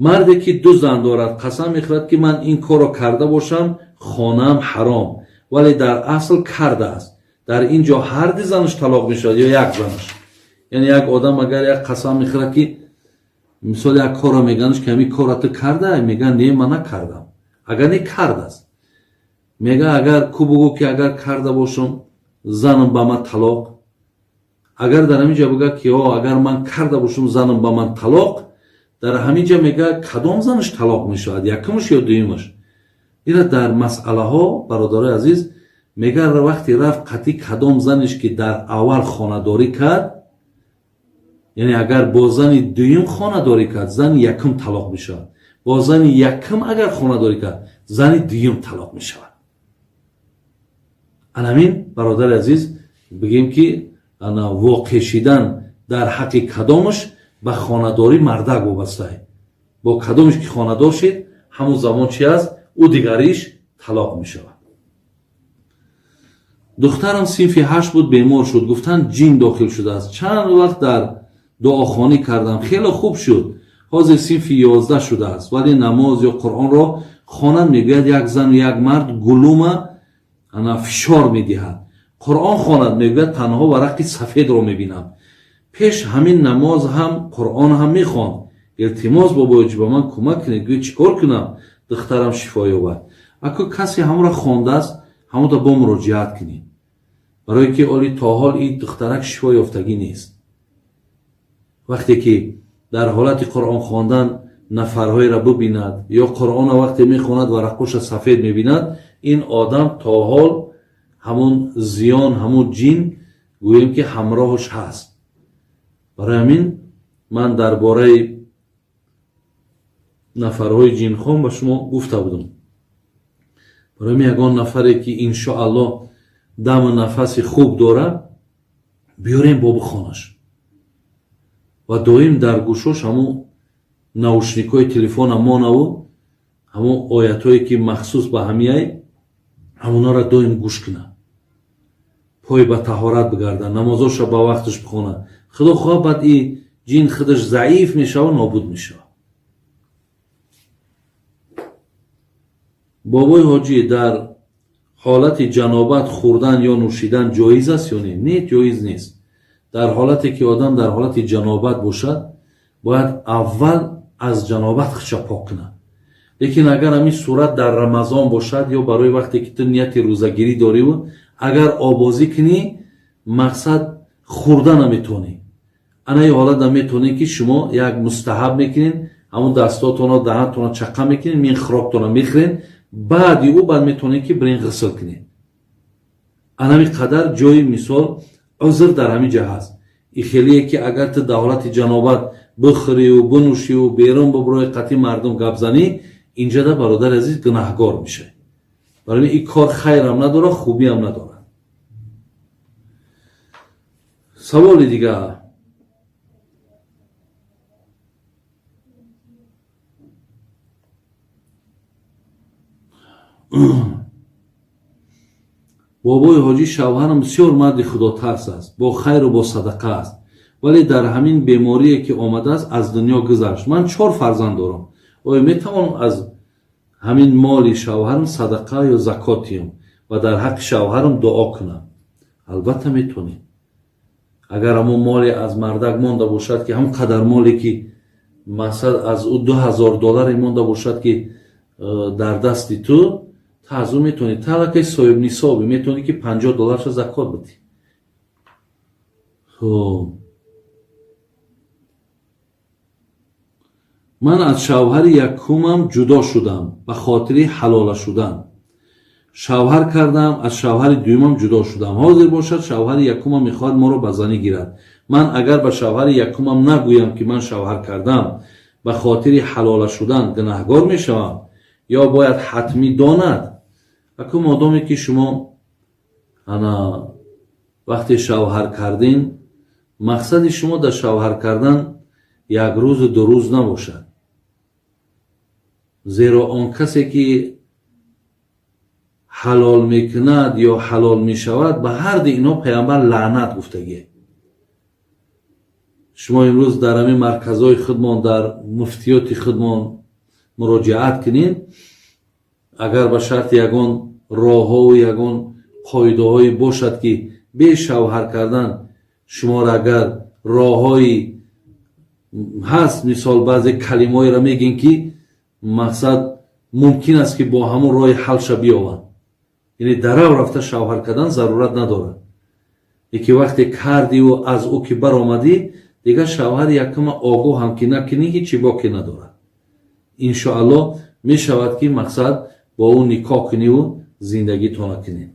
مرده که دو زن دارد قسم میخورد که من این کار را کرده باشم خانم حرام، ولی در اصل کرده است. در اینجا هر دو زنش طلاق میشود یا یک زنش؟ یعنی یک آدم اگر یک قسم میخورد که مثال یک کار را میگنش که همین کار را تو کرده، میگه نه من نکردم. اگر نه کرده است، میگه اگر کو بگو که اگر کرده باشم زنم با من طلاق. اگر در همینجا بگه که اگر من کرده باشم زنم با من طلاق، در همینجا میگه کدام زنش طلاق میشود، یکمش یا دویمش؟ اینا در مسئله ها برادر عزیز میگه وقتی رفت قطعی کدام زنش که در اول خانه‌داری کرد، یعنی اگر با زن دویم خانه‌داری کرد زن یکم طلاق میشود، با زن یکم اگر خانه‌داری کرد زن دویم طلاق میشود. همین برادر عزیز بگیم که واقع شدن در حق کدامش به خانه‌داری مردک وابسته، با کدامش که خانه‌دار شد همون زمان چی است او دیگریش طلاق میشود. دخترم صنف 8 بود، بیمار شد، گفتن جین داخل شده است. چند وقت در دعاخوانی کردم، خیلی خوب شد. حاضر صنف 11 شده است، ولی نماز یا قرآن را خواندن میگوید یک زن و یک مرد گلوم فشار میدهد. قرآن خواند میگوید تنها ورق سفید را میبینم. پیش همین نماز هم قرآن هم میخواند. التماس بابا به من کمک کنید، گویا چیکار کنم دخترم شفا یابد. اگر کسی همون را خوانده است همون را با مراجعت کنید، برای که اولی تا حال این دخترک شفا یافتگی نیست. وقتی که در حالت قرآن خواندن نفرهای را ببیند یا قرآن وقتی میخواند ورقش سفید میبیند، این آدم تا حال همون زیان همون جین گوییم که همراهش هست. برای همین من درباره نفرهای جین خون به شما گفته بودم. برای همین یگان نفری که انشاءالله دم نفس خوب داره بیاریم باب خانش و دائم در گوشش همون ناوشنیکای تلفن امانه و همون آیتایی که مخصوص به همیه همونا را دائم گوش کنه، پای به طهارت بگرده، نمازاش را به وقتش بخونه. خدا خواه بعد این جین خودش ضعیف میشه و نابود میشه. بابای حاجی در حالت جنابت خوردن یا نوشیدن جایز است یا نه؟ نه جایز نیست. در حالتی که آدم در حالت جنابت باشد باید اول از جنابت خودش پاک کنه. لیکن اگر همین صورت در رمضان باشد یا برای وقتی که تو نیت روزگیری داری و اگر آبازی کنی مقصد خوردن نمیتونی، انا حالت نمیتونی که شما یک مستحب میکنین همون دستاتون و دهنتون چقه میکنین مین خراکتون میخرین، بعد میتونین که برین غسل کنین. انا می قدر جای مثال عذر در همین جه هست. این خیلیه که اگر تو در حالت جنابت بخوری و بنوشی و بیرون ببروی قطعی مردم گپ زنی، اینجا در برادر عزیز گناهگار میشه. برای این کار خیر هم نداره خوبی هم نداره. سوال دیگه بابای حاجی شوهرم بسیار مرد خدا ترس است، با خیر و با صدقه است، ولی در همین بیماری که آمده است از دنیا گذشت. من 4 فرزند دارم. آیا میتوانم از همین مال شوهرم صدقه یا زکاتیم و در حق شوهرم دعا کنم؟ البته میتونی. اگر همون مالی از مردک مانده باشد که هم قدر مالی که مثلا از او $2000 مانده باشد که در دستی تو از او میتونی تلکه صاحب نصابی میتونی که $50 را زکات بدی. من از شوهر یکمم جدا شدم به خاطر حلال شدن. شوهر کردم، از شوهر دویمم جدا شدم. حاضر باشد شوهر یکمم میخواد ما رو به زنی گیرد. من اگر به شوهر یکمم نگویم که من شوهر کردم به خاطر حلال شدن گناهگار میشوم یا باید حتمی داند؟ اکنون مادامی که شما وقتی شوهر کردین مقصد شما در شوهر کردن 1 روز 2 روز نباشد، زیرا آن کسی که حلال میکند یا حلال میشود به هر دی اینا پیامبر لعنت گفتگی. شما امروز در همین مرکزهای خودمان، در مفتیات خودمان مراجعت کنین، اگر به شرط یگان راه ها و یگان قاعده های باشد که به شوهر کردن شما را اگر راه های هست، مثال بعضی کلمه را میگین که مقصد ممکن است که با همون راه حل شه بیاوند، یعنی در او رفته شوهر کردن ضرورت نداره. یکی وقتی کردی و از او که بر آمدی دیگه شوهر یکم آگاه هم که نکنی هیچی باقی نداره. انشاءالله می شود که مقصد با اون نکاح کنی و زندگی تونه کنی.